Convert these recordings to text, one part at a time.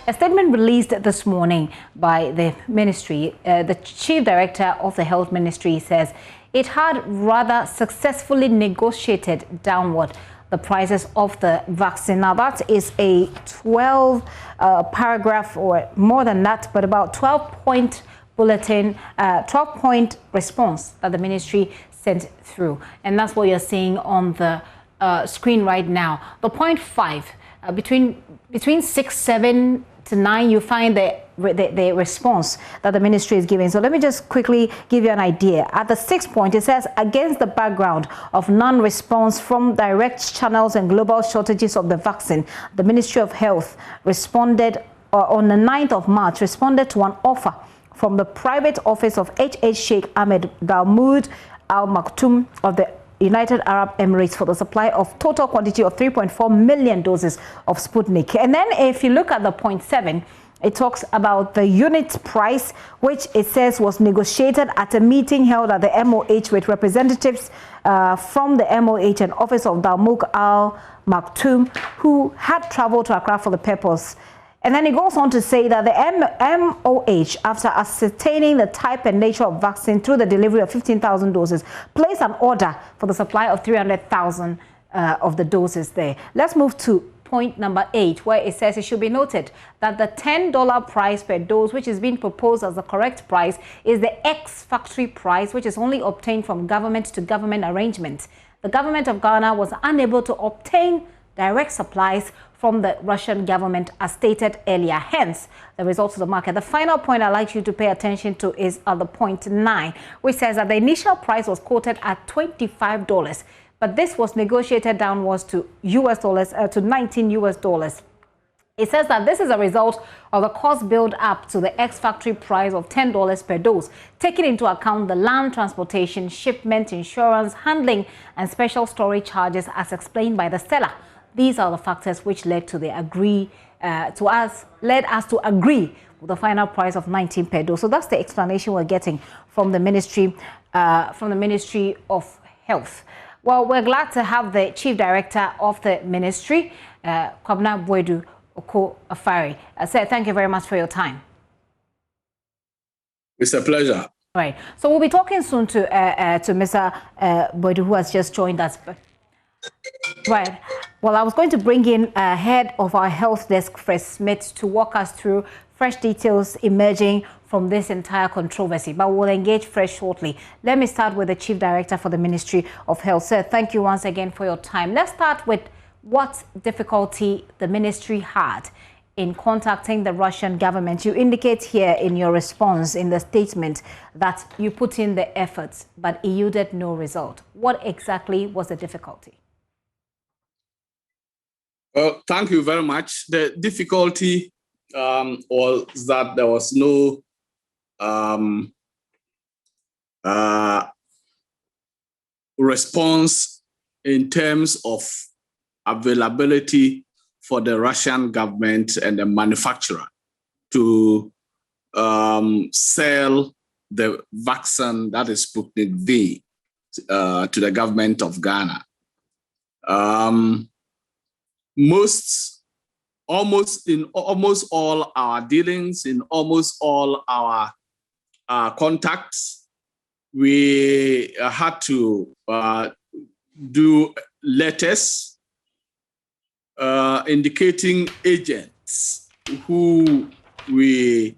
A statement released this morning by the ministry, the chief director of the health ministry says it had rather successfully negotiated downward the prices of the vaccine. Now that is a 12 paragraph or more than that, but about 12-point bulletin, 12-point response that the ministry sent through. And that's what you're seeing on the screen right now. The point 5, between 6, 7 to 9, you find the response that the ministry is giving. So let me just quickly give you an idea. At the 6th point, it says, against the background of non-response from direct channels and global shortages of the vaccine, the Ministry of Health responded on the 9th of March, responded to an offer from the private office of H.H. Sheikh Ahmed Dalmood Al Maktoum of the United Arab Emirates for the supply of total quantity of 3.4 million doses of Sputnik. And then if you look at the point 7, it talks about the unit price, which it says was negotiated at a meeting held at the MOH with representatives from the MOH and office of Dalmood Al Maktoum, who had traveled to Accra for the purpose. And then it goes on to say that the MOH, after ascertaining the type and nature of vaccine through the delivery of 15,000 doses, placed an order for the supply of 300,000 of the doses there. Let's move to point number 8, where it says it should be noted that the $10 price per dose, which is being proposed as the correct price, is the ex-factory price, which is only obtained from government to government arrangement. The government of Ghana was unable to obtain direct supplies from the Russian government as stated earlier, hence the results of the market. The final point I'd like you to pay attention to is the point 9, which says that the initial price was quoted at $25, but this was negotiated downwards to to 19 US dollars. It says that this is a result of the cost build up to the ex-factory price of $10 per dose, taking into account the land transportation, shipment, insurance, handling, and special storage charges as explained by the seller. These are the factors which led to led us to agree with the final price of 19 per dose. So that's the explanation we're getting from the ministry of Health. Well, we're glad to have the chief director of the ministry, Kwabena Boadu Oko Afari. Sir, thank you very much for your time. It's a pleasure. Right. So we'll be talking soon to Mr. Boadu, who has just joined us. Right. Well, I was going to bring in head of our health desk, Fred Smith, to walk us through fresh details emerging from this entire controversy, but we'll engage Fred shortly. Let me start with the Chief Director for the Ministry of Health. Sir, thank you once again for your time. Let's start with what difficulty the ministry had in contacting the Russian government. You indicate here in your response in the statement that you put in the efforts, but it yielded no result. What exactly was the difficulty? Well, thank you very much. The difficulty was that there was no response in terms of availability for the Russian government and the manufacturer to sell the vaccine, that is Sputnik V, to the government of Ghana. Almost all our dealings, in almost all our contacts, we had to do letters indicating agents who we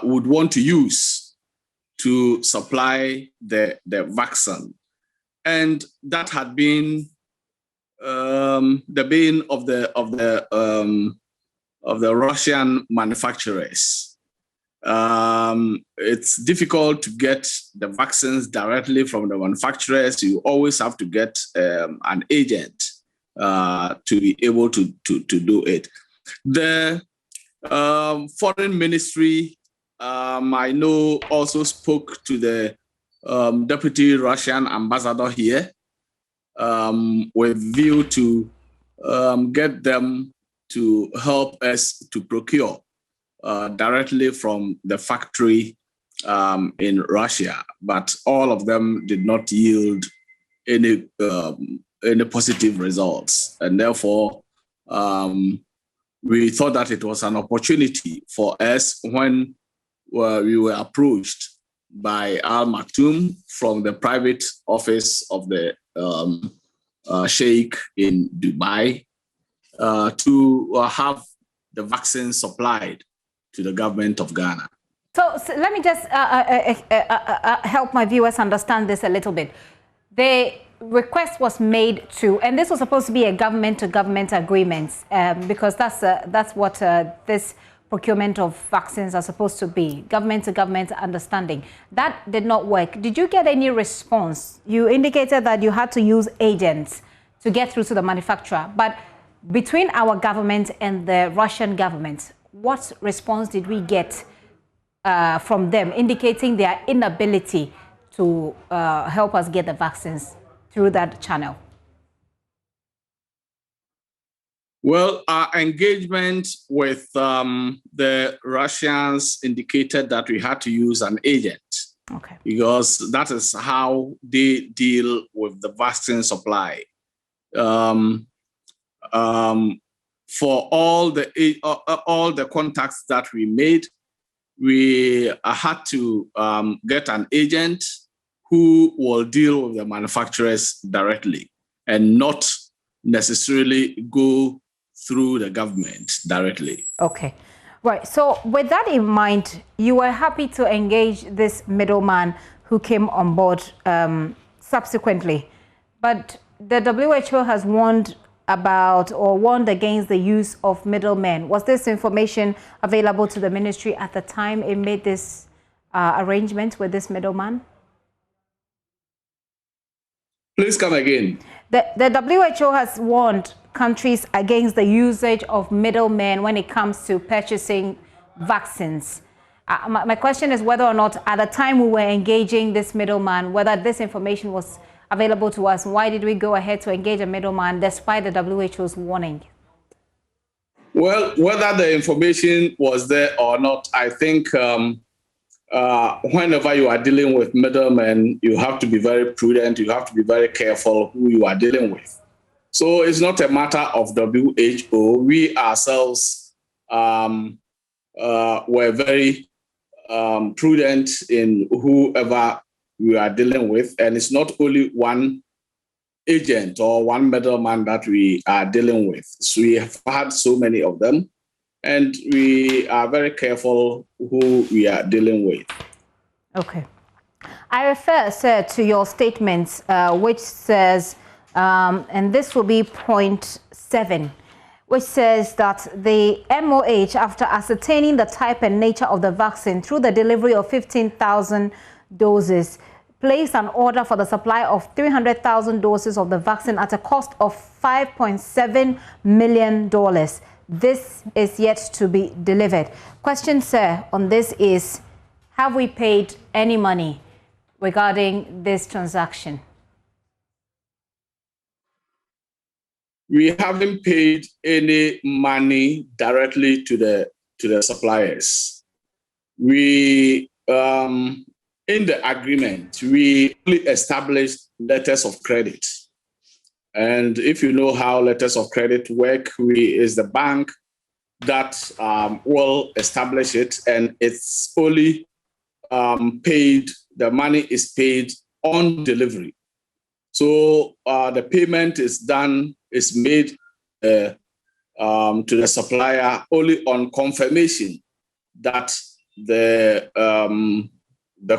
would want to use to supply the vaccine, and that had been the bane of the Russian manufacturers. It's difficult to get the vaccines directly from the manufacturers. You always have to get an agent to be able to do it. The foreign ministry, I know, also spoke to the deputy Russian ambassador here with view to get them to help us to procure directly from the factory in Russia, but all of them did not yield any positive results, and therefore we thought that it was an opportunity for us when we were approached by Al Maktoum from the private office of the Sheikh in Dubai to have the vaccine supplied to the government of Ghana. So let me just help my viewers understand this a little bit. The request was made to, and this was supposed to be a government-to-government agreement, because that's what this procurement of vaccines are supposed to be, government-to-government understanding. That did not work. Did you get any response? You indicated that you had to use agents to get through to the manufacturer, but between our government and the Russian government, what response did we get from them indicating their inability to help us get the vaccines through that channel? Well, our engagement with the Russians indicated that we had to use an agent. Okay. Because that is how they deal with the vaccine supply. For all the contacts that we made, we had to get an agent who will deal with the manufacturers directly and not necessarily go through the government directly. Okay. Right. So with that in mind, you were happy to engage this middleman who came on board subsequently. But the WHO has warned against the use of middlemen. Was this information available to the ministry at the time it made this arrangement with this middleman? Please come again. The WHO has warned countries against the usage of middlemen when it comes to purchasing vaccines. My question is whether or not at the time we were engaging this middleman, whether this information was available to us. Why did we go ahead to engage a middleman despite the WHO's warning? Well, whether the information was there or not, I think whenever you are dealing with middlemen, you have to be very prudent. You have to be very careful who you are dealing with. So it's not a matter of WHO. We ourselves were very prudent in whoever we are dealing with. And it's not only one agent or one middleman that we are dealing with. So we have had so many of them, and we are very careful who we are dealing with. Okay. I refer, sir, to your statement, which says, and this will be point 7, which says that the MOH, after ascertaining the type and nature of the vaccine through the delivery of 15,000 doses, placed an order for the supply of 300,000 doses of the vaccine at a cost of $5.7 million. This is yet to be delivered. Question, sir, on this is, have we paid any money regarding this transaction? We haven't paid any money directly to the suppliers. We in the agreement, we only established letters of credit. And if you know how letters of credit work, is the bank that will establish it, and it's only paid, the money is paid on delivery. So the payment is made to the supplier only on confirmation that the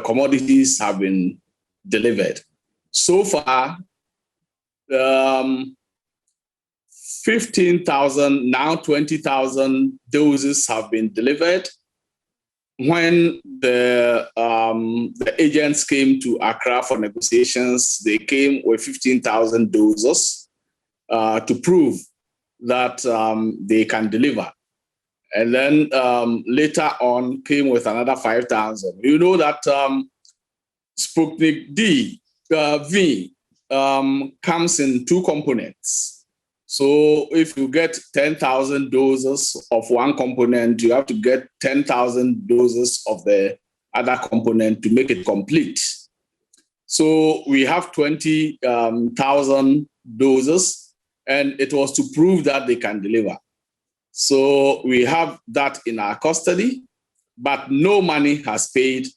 commodities have been delivered. So far, 15,000, now 20,000 doses have been delivered. When the agents came to Accra for negotiations, they came with 15,000 doses to prove that they can deliver. And then later on came with another 5,000. You know that Sputnik V comes in 2 components. So if you get 10,000 doses of one component, you have to get 10,000 doses of the other component to make it complete. So we have 20,000 doses, and it was to prove that they can deliver. So we have that in our custody, but no money has paid.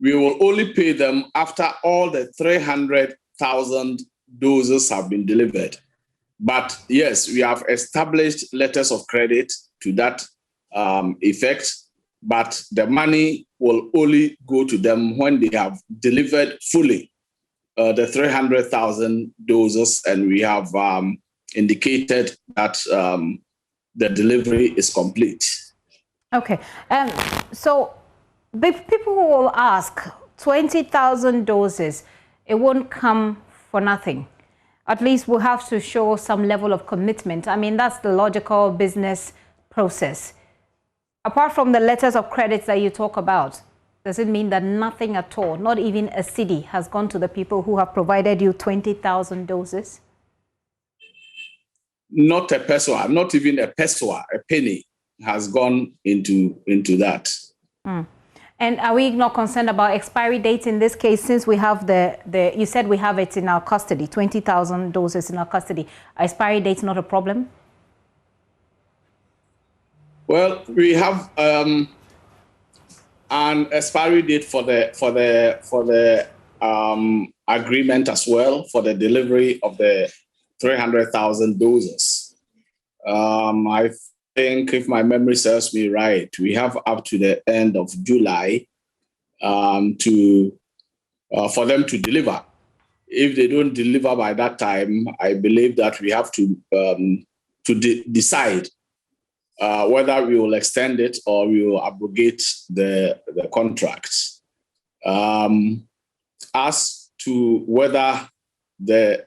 We will only pay them after all the 300,000 doses have been delivered. But yes, we have established letters of credit to that effect, but the money will only go to them when they have delivered fully the 300,000 doses, and we have indicated that the delivery is complete. Okay, so people will ask, 20,000 doses, it won't come for nothing. At least we'll have to show some level of commitment. I mean, that's the logical business process. Apart from the letters of credit that you talk about, does it mean that nothing at all, not even a cedi, has gone to the people who have provided you 20,000 doses? Not a peso, not even a peso, a penny has gone into that. And are we not concerned about expiry dates in this case, since we have you said we have it in our custody, 20,000 doses in our custody? Expiry dates not a problem? Well, we have an expiry date for the agreement as well, for the delivery of the 300,000 doses. I think, if my memory serves me right, we have up to the end of July for them to deliver. If they don't deliver by that time, I believe that we have to decide whether we will extend it or we will abrogate the contract. As to whether the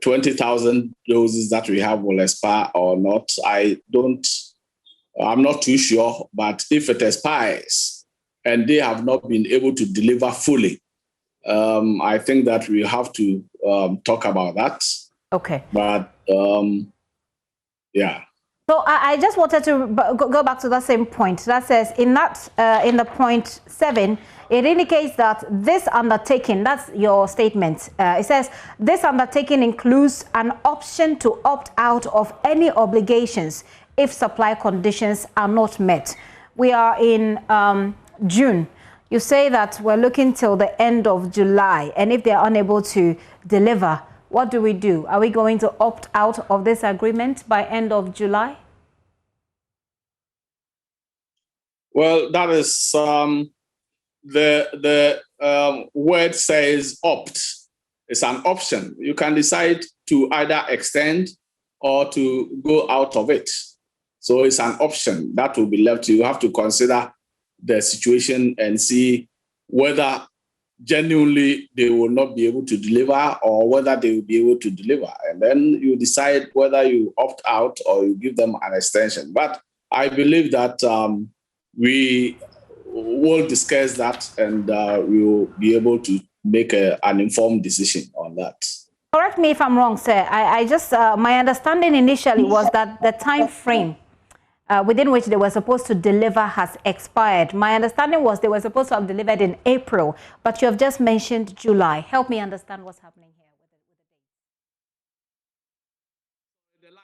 20,000 doses that we have will expire or not, I'm not too sure. But if it expires and they have not been able to deliver fully, I think that we have to talk about that. Okay. But yeah. So I just wanted to go back to that same point. That says in the point 7, it indicates that this undertaking, that's your statement. It says this undertaking includes an option to opt out of any obligations if supply conditions are not met. We are in June. You say that we're looking till the end of July, and if they're unable to deliver, what do we do? Are we going to opt out of this agreement by end of July? Well, that is the word says opt. It's an option. You can decide to either extend or to go out of it. So it's an option that will be left. You have to consider the situation and see whether genuinely they will not be able to deliver or whether they will be able to deliver. And then you decide whether you opt out or you give them an extension. But I believe that we will discuss that and we will be able to make an informed decision on that. Correct me if I'm wrong, sir. I just, my understanding initially was that the time frame within which they were supposed to deliver has expired. My understanding was they were supposed to have delivered in April, but you have just mentioned July. Help me understand what's happening here with the date.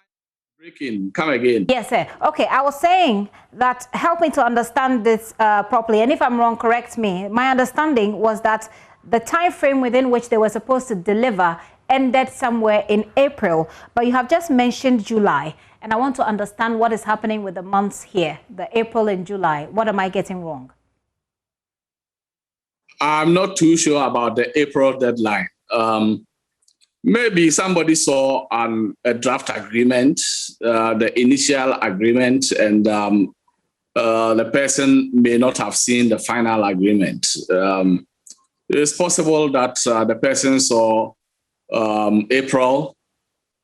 Breaking, come again. Yes, sir. Okay, I was saying that, help me to understand this properly, and if I'm wrong, correct me. My understanding was that the time frame within which they were supposed to deliver ended somewhere in April, but you have just mentioned July, and I want to understand what is happening with the months here, the April and July. What am I getting wrong? I'm not too sure about the April deadline. Maybe somebody saw a draft agreement, the initial agreement, and the person may not have seen the final agreement. It's possible that the person saw April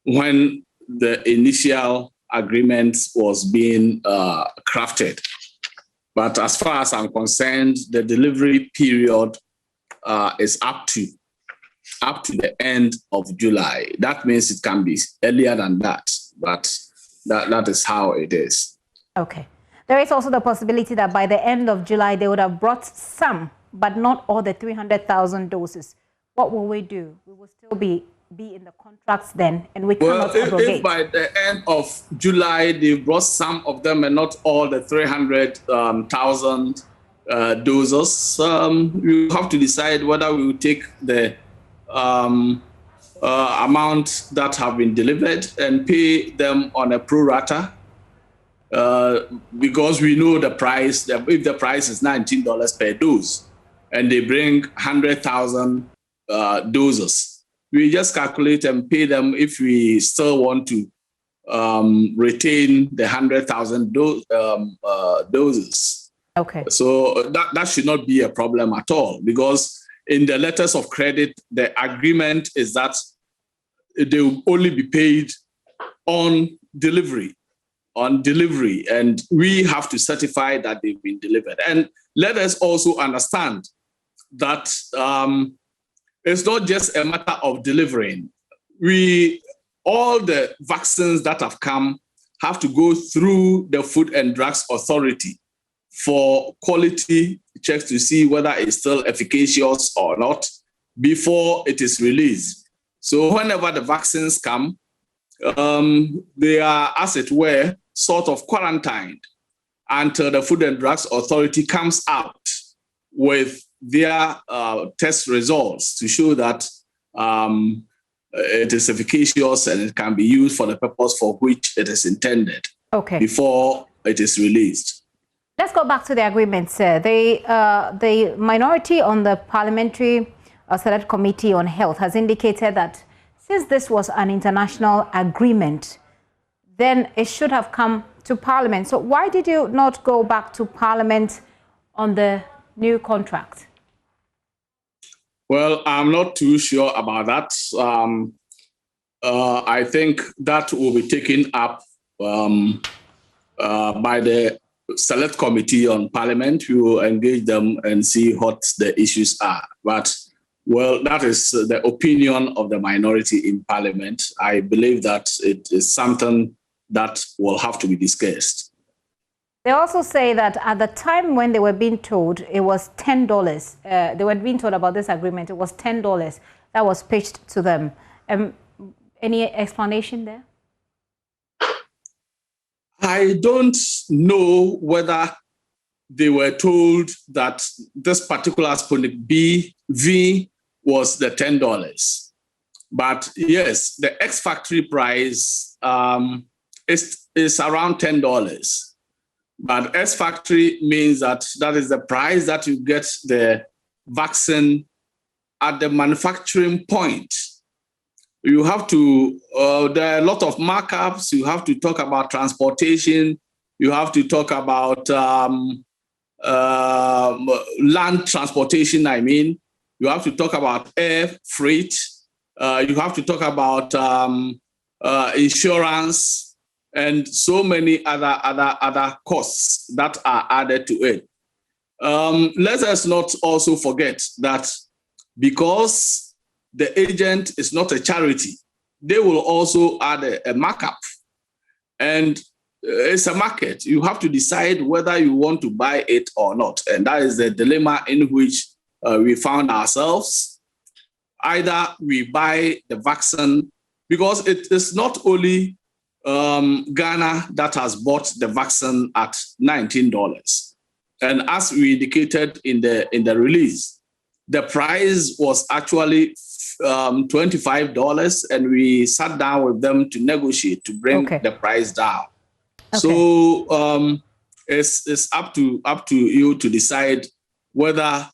when the initial agreement was being crafted. But as far as I'm concerned, the delivery period is up to the end of July. That means it can be earlier than that, but that is how it is. Okay. There is also the possibility that by the end of July, they would have brought some, but not all the 300,000 doses. What will we do? We will still be be in the contracts then, and we Well, cannot abrogate? if by the end of July they brought some of them and not all the 300,000 doses, we have to decide whether we will take the amount that have been delivered and pay them on a pro rata, because we know the price. If the price is $19 per dose, and they bring 100,000 doses, we just calculate and pay them if we still want to retain the 100,000 doses. Okay. So that should not be a problem at all, because in the letters of credit, the agreement is that they will only be paid on delivery, and we have to certify that they've been delivered. And let us also understand that it's not just a matter of delivering. All the vaccines that have come have to go through the Food and Drugs Authority for quality checks to see whether it's still efficacious or not before it is released. So whenever the vaccines come, they are, as it were, sort of quarantined until the Food and Drugs Authority comes out with their test results to show that it is efficacious and it can be used for the purpose for which it is intended. Okay. Before it is released. Let's go back to the agreement, sir. The minority on the Parliamentary Select Committee on Health has indicated that since this was an international agreement, then it should have come to Parliament. So why did you not go back to Parliament on the new contract? Well, I'm not too sure about that. I think that will be taken up by the Select Committee on Parliament. We will engage them and see what the issues are. But, well, that is the opinion of the minority in Parliament. I believe that it is something that will have to be discussed. They also say that at the time when they were being told it was $10, they were being told about this agreement, it was $10 that was pitched to them. Any explanation there? I don't know whether they were told that this particular Sputnik V was the $10. But yes, the ex-factory price is around $10. But ex-factory means that is the price that you get the vaccine at the manufacturing point. You have to, there are a lot of markups. You have to talk about transportation. You have to talk about land transportation, I mean. You have to talk about air freight. You have to talk about insurance and so many other costs that are added to it. Let us not also forget that because the agent is not a charity, they will also add a markup. And it's a market. You have to decide whether you want to buy it or not. And that is the dilemma in which we found ourselves. Either we buy the vaccine, because it is not only Ghana that has bought the vaccine at $19. And as we indicated in the release, the price was actually $25, and we sat down with them to negotiate to bring the price down. Okay. So it's up to you to decide whether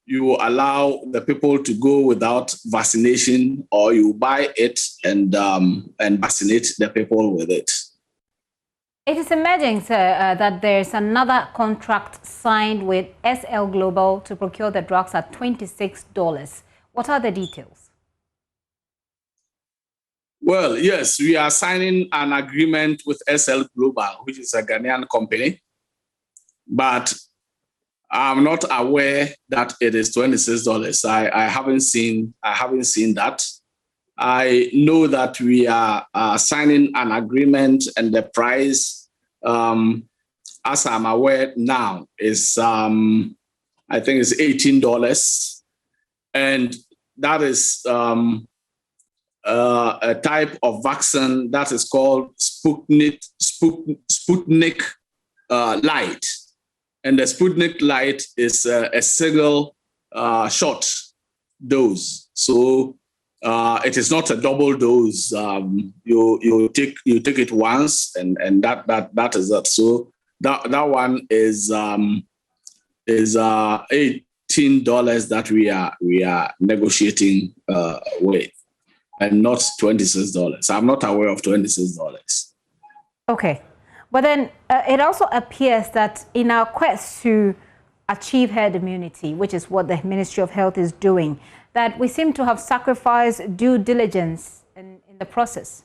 you allow the people to go without vaccination or you buy it and vaccinate the people with it. It is emerging, sir, that there's another contract signed with SL Global to procure the drugs at $26. What are the details? Well, yes, we are signing an agreement with SL Global, which is a Ghanaian company, but I'm not aware that it is $26. I haven't seen that. I know that we are signing an agreement, and the price, as I'm aware now, is I think it's $18, and that is a type of vaccine that is called Sputnik Light. And the Sputnik Light is a single shot dose. So it is not a double dose. You take it once, and that is it. So that one is $18 that we are negotiating with, and not $26. I'm not aware of $26. Okay, but then it also appears that in our quest to achieve herd immunity, which is what the Ministry of Health is doing, that we seem to have sacrificed due diligence in the process.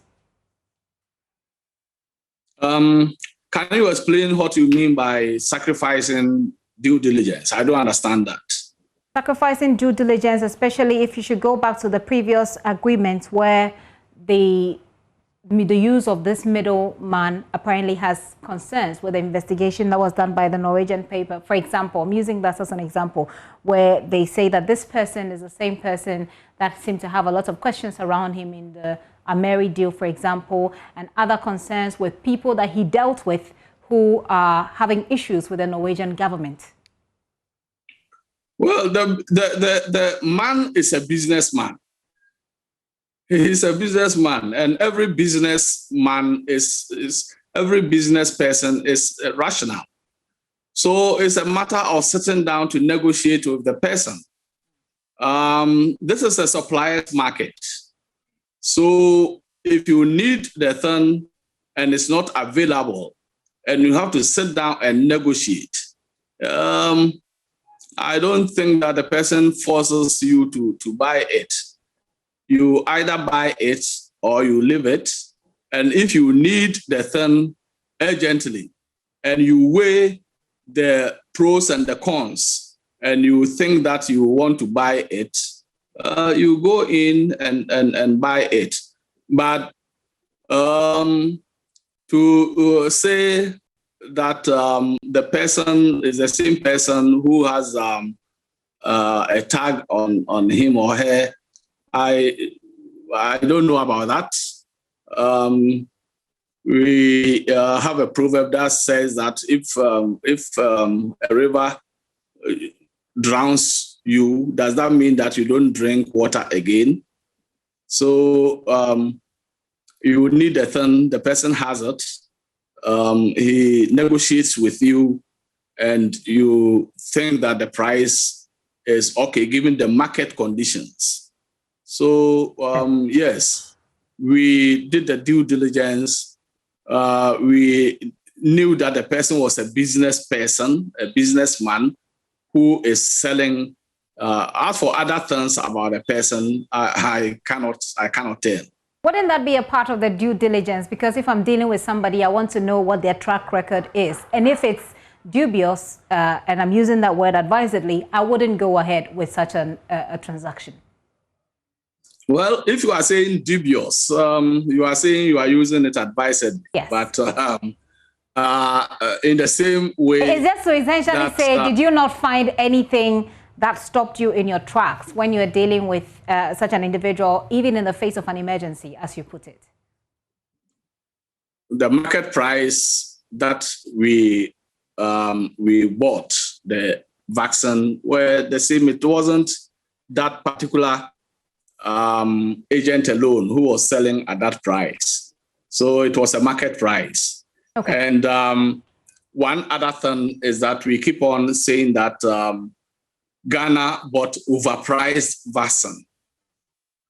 Can you explain what you mean by sacrificing due diligence? I don't understand that. Sacrificing due diligence, especially if you should go back to the previous agreement where the use of this middleman apparently has concerns with the investigation that was done by the Norwegian paper. For example, I'm using that as an example, where they say that this person is the same person that seemed to have a lot of questions around him in the Ameri deal, for example, and other concerns with people that he dealt with who are having issues with the Norwegian government. Well, the man is a businessman. He is a businessman, and every businessman every business person is rational. So it's a matter of sitting down to negotiate with the person. This is a supplier's market. So if you need the thing and it's not available, and you have to sit down and negotiate, I don't think that the person forces you to buy it. You either buy it or you leave it. And if you need the thing urgently and you weigh the pros and the cons and you think that you want to buy it, you go in and buy it. But to say that the person is the same person who has a tag on him or her, I don't know about that. We have a proverb that says that if a river drowns you, does that mean that you don't drink water again? So you need a thing, the person has it. He negotiates with you and you think that the price is okay given the market conditions. So yes, we did the due diligence. We knew that the person was a business person, a businessman who is selling. As for other things about a person, I cannot tell. Wouldn't that be a part of the due diligence? Because if I'm dealing with somebody, I want to know what their track record is. And if it's dubious, and I'm using that word advisedly, I wouldn't go ahead with such a transaction. Well, if you are saying dubious, you are saying you are using it advisedly. Yes. But in the same way... Is that to essentially say, did you not find anything that stopped you in your tracks when you're dealing with such an individual, even in the face of an emergency, as you put it? The market price that we bought the vaccine were the same. It wasn't that particular agent alone who was selling at that price. So it was a market price. Okay. And one other thing is that we keep on saying that Ghana bought overpriced vaccine.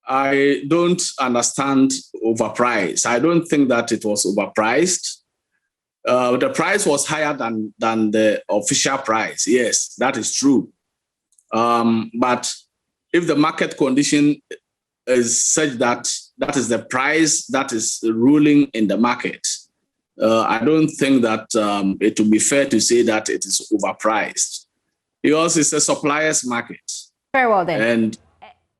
I don't understand overpriced. I don't think that it was overpriced. The price was higher than the official price. Yes, that is true. But if the market condition is such that that is the price that is ruling in the market, I don't think that it would be fair to say that it is overpriced. Because it's a supplier's market. Very well then. And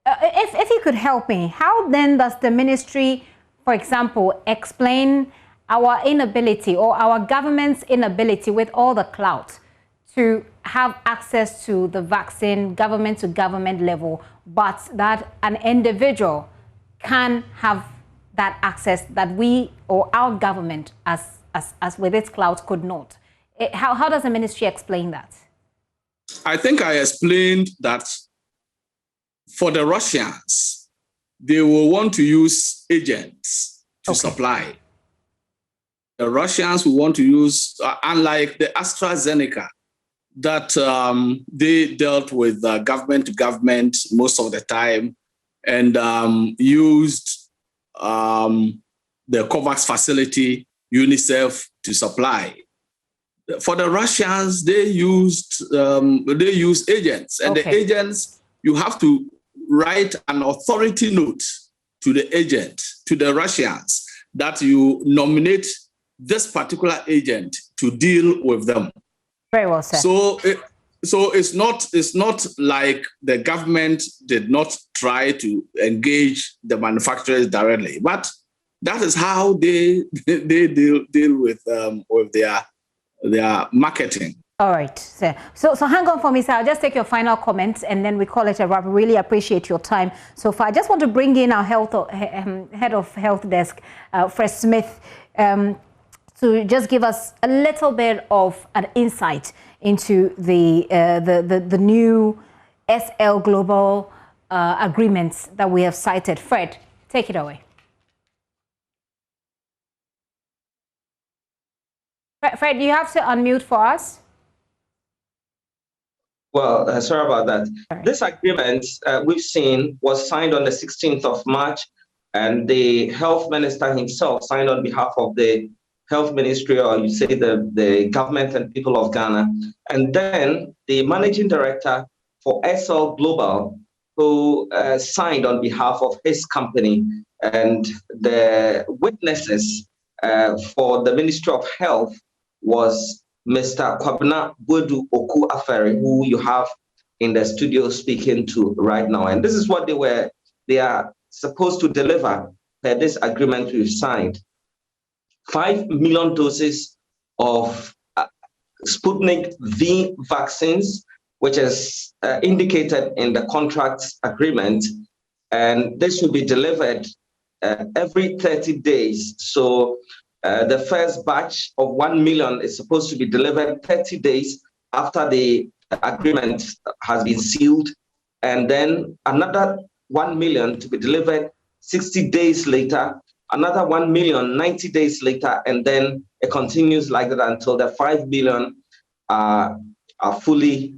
if you could help me, how then does the ministry, for example, explain our inability or our government's inability with all the clout to have access to the vaccine government to government level, but that an individual can have that access that we or our government, as with its clouds, could not. How does the ministry explain that? I think I explained that for the Russians, they will want to use agents to supply. The Russians will want to use, unlike the AstraZeneca, that they dealt with government to government most of the time and used the COVAX facility, UNICEF, to supply. For the Russians, they use agents, and the agents, you have to write an authority note to the agent, to the Russians, that you nominate this particular agent to deal with them. Very well said. So it's not like the government did not try to engage the manufacturers directly, but that is how they deal with their marketing. All right. So hang on for me, sir. I'll just take your final comments and then we call it a wrap. Really appreciate your time so far. I just want to bring in our head of health desk, Fred Smith, to just give us a little bit of an insight into the new SL Global agreements that we have cited. Fred, take it away. Fred, you have to unmute for us. Well, sorry about that. This agreement we've seen was signed on the 16th of March, and the health minister himself signed on behalf of the health ministry, or you say the government and people of Ghana. And then the managing director for SL Global, who signed on behalf of his company, and the witnesses for the Ministry of Health was Mr. Kwabena Bodu Oku Aferi, who you have in the studio speaking to right now. And this is what they are supposed to deliver per this agreement we've signed. 5 million doses of Sputnik V vaccines, which is indicated in the contract agreement. And this will be delivered every 30 days. So the first batch of 1 million is supposed to be delivered 30 days after the agreement has been sealed, and then another 1 million to be delivered 60 days later, another 1 million 90 days later, and then it continues like that until the 5 million are fully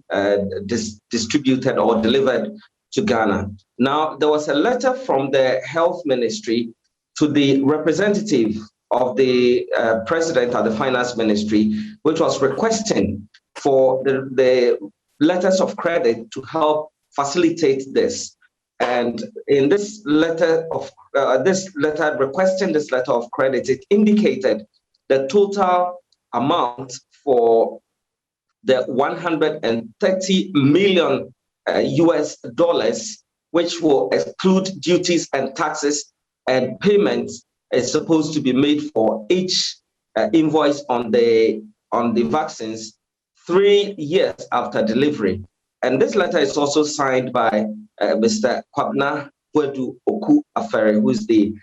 distributed or delivered to Ghana. Now, there was a letter from the health ministry to the representative of the president at the finance ministry, which was requesting for the letters of credit to help facilitate this. And in this letter requesting this letter of credit, it indicated the total amount for the 130 million US dollars, which will exclude duties and taxes and payments, is supposed to be made for each invoice on the vaccines 3 years after delivery. And this letter is also signed by Mr. Kwabena Bodu Oku Aferi, who is the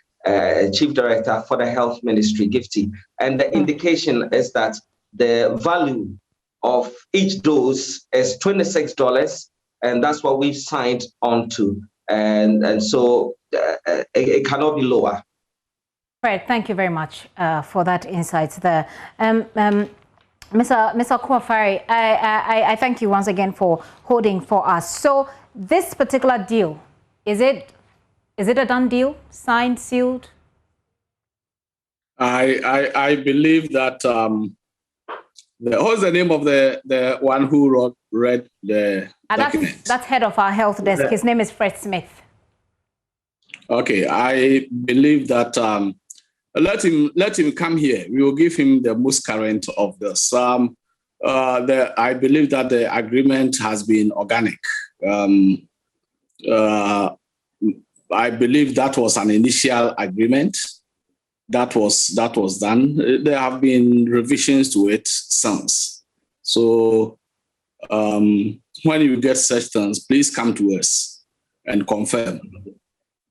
Chief Director for the Health Ministry, govt. And the indication is that the value of each dose is $26, and that's what we've signed onto. And so it cannot be lower. Fred, thank you very much for that insight there. Mr. Kwafari, I thank you once again for holding for us. So this particular deal, is it a done deal, signed, sealed? I believe that what's the name of the one who read the document? That's head of our health desk. His name is Fred Smith. Okay, I believe that let him come here. We will give him the most current of this. I believe that the agreement has been organic. I believe that was an initial agreement that was done. There have been revisions to it since. So when you get such things, please come to us and confirm.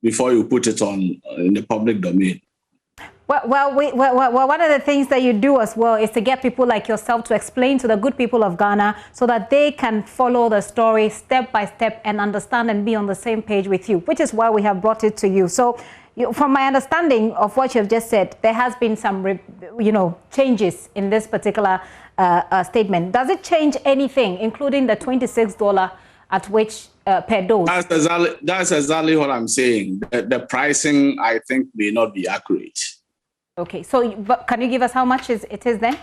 before you put it on in the public domain. Well, one of the things that you do as well is to get people like yourself to explain to the good people of Ghana so that they can follow the story step by step and understand and be on the same page with you, which is why we have brought it to you. So from my understanding of what you've just said, there has been some, changes in this particular statement. Does it change anything, including the $26 at which per dose? That's exactly what I'm saying. The pricing, I think, may not be accurate. Okay, so can you give us how much it is then?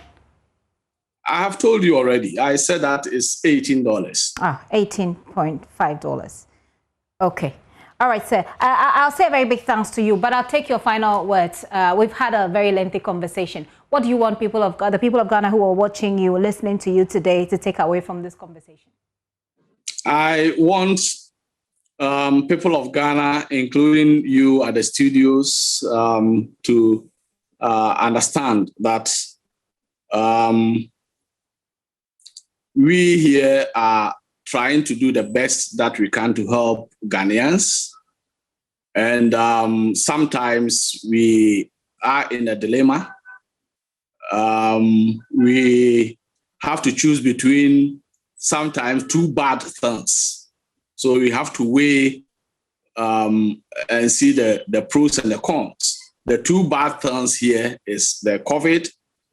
I have told you already. I said that is $18. $18.5. Okay. All right, sir. I'll say a very big thanks to you, but I'll take your final words. We've had a very lengthy conversation. What do you want the people of Ghana who are watching you, listening to you today, to take away from this conversation? I want people of Ghana, including you at the studios, to understand that we here are trying to do the best that we can to help Ghanaians. And sometimes we are in a dilemma. We have to choose between sometimes two bad things. So we have to weigh and see the pros and the cons. The two bad things here is the COVID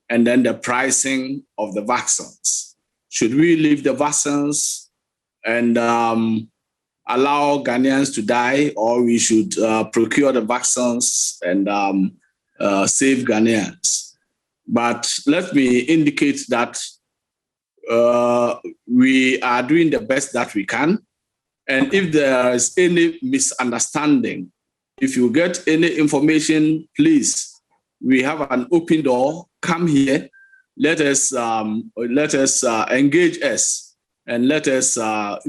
and then the pricing of the vaccines. Should we leave the vaccines and allow Ghanaians to die, or we should procure the vaccines and save Ghanaians? But let me indicate that we are doing the best that we can. And if there is any misunderstanding, if you get any information, please, we have an open door. Come here. Let us engage us, and let us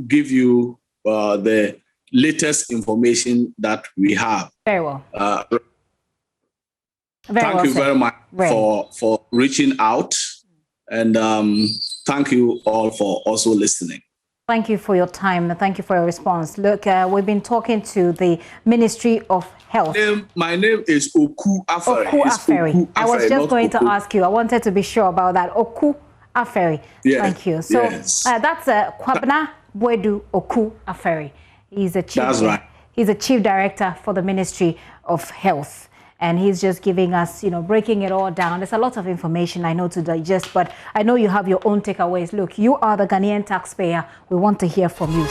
give you the latest information that we have. Very well. Thank you very much for reaching out, and thank you all for also listening. Thank you for your time. Thank you for your response. Look, we've been talking to the Ministry of Health. My name is Oku Aferi. Oku Aferi. I was just going to ask you. I wanted to be sure about that. Oku Aferi. Yes. Thank you. So that's Kwabena Boedu Oku Aferi. He's a chief. That's right. He's a chief director for the Ministry of Health. And he's just giving us, breaking it all down. There's a lot of information I know to digest, but I know you have your own takeaways. Look, you are the Ghanaian taxpayer. We want to hear from you.